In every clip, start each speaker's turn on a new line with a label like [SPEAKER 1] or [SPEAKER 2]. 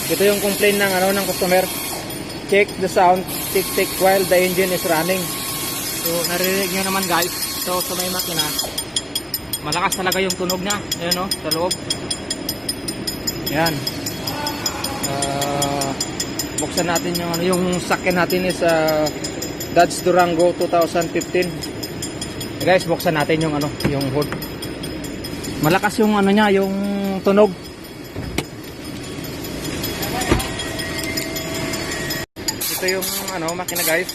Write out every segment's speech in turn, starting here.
[SPEAKER 1] Ito yung complaint ng ng customer. Check the sound tick while the engine is running. So naririnig nyo naman guys. So sa may makina, malakas talaga yung tunog niya. Ayan sa loob. Yan. Buksan natin yung sakyan natin is Dodge Durango 2015. Guys, buksan natin yung hood. Malakas yung niya, yung tunog. Ito yung makina guys.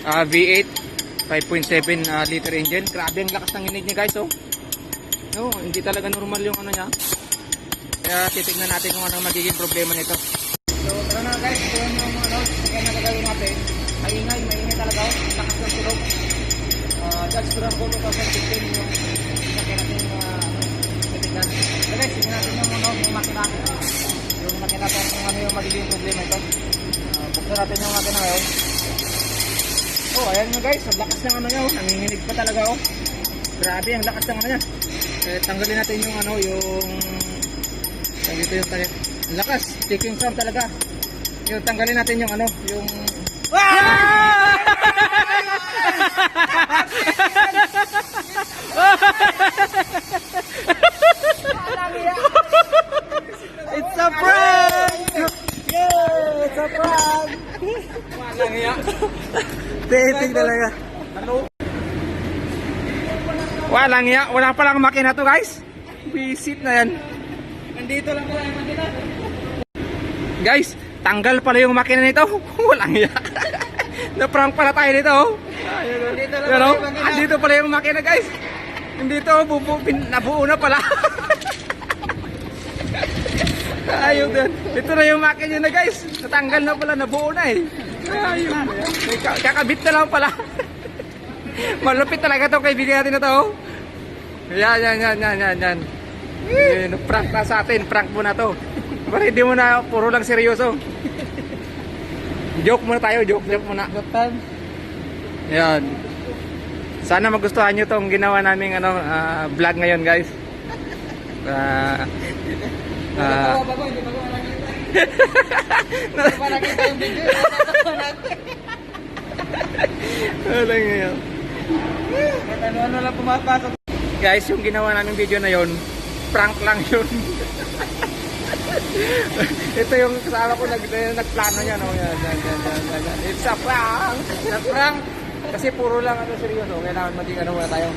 [SPEAKER 1] V8 5.7 liter engine. Grabe ang lakas ng inig niya guys, hindi talaga normal yung niya. Kaya titignan natin kung ano magiging problema nito. So tara na guys, ito yung kaya nagagawin natin. Maingay talaga, ang lakas ng tunog. Dodge Durango 2015 yung sakyan natin titignan. So guys, tignan natin yung makina. Yung makina natin kung ano yung magiging problema ito. Buksan natin yung makina ngayon. Ayan nga guys, ang lakas ng niya, nanginginig pa talaga Grabe, ang lakas ng niya. Tanggalin natin yung dito yung ang lakas, ticking sound talaga. Yung tanggalin natin yung yung It's a prank! Yeah, it's a prank! Walang iya. Titig talaga. Walang iya, wala pa lang makina to guys. Visit na yan. Nandito lang pala yung makina. Guys, tanggal pala yung makina nito. Walang iya. Na-prank pala tayo nito. Dito pala yung makina guys. Nandito, nabuo na pala. Ayun din. Ito na yung makina na guys. Natanggal na pala, nabuo na Ayun. Kakabit na lang pala. Malupit talaga itong kaibigan natin na to. Yan. Prank na sa atin. Prank mo na to. Para hindi mo na puro lang seryoso. Joke muna tayo. Joke muna. Yan. Sana magustuhan nyo itong ginawa naming vlog ngayon guys. Hindi pa nakita yung video. Walang ngayon. Ano lang pumapasok. Guys, yung ginawa namin video na yon, prank lang yun. Ito yung kasama ko nagplano niya. Yan. It's a prank. It's a prank. Kasi puro lang seryoso. Kailangan maging muna tayo.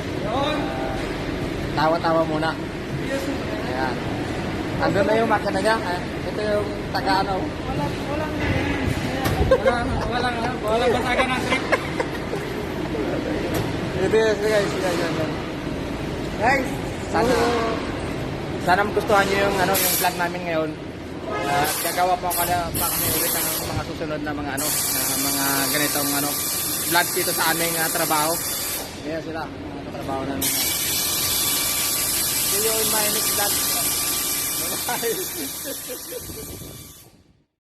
[SPEAKER 1] Tawa-tawa muna. Ayan. Andun na yung makina niya. Ito yung taga walang basagan ng trip. Ito guys. Guys, sana magustuhan niyo yung yung vlog namin ngayon. Gagawa pa kami ulit ng mga susunod na mga mga ganitong vlog dito sa aming trabaho. Kaya sila mga trabaho namin. See you in my next vlog. Bye.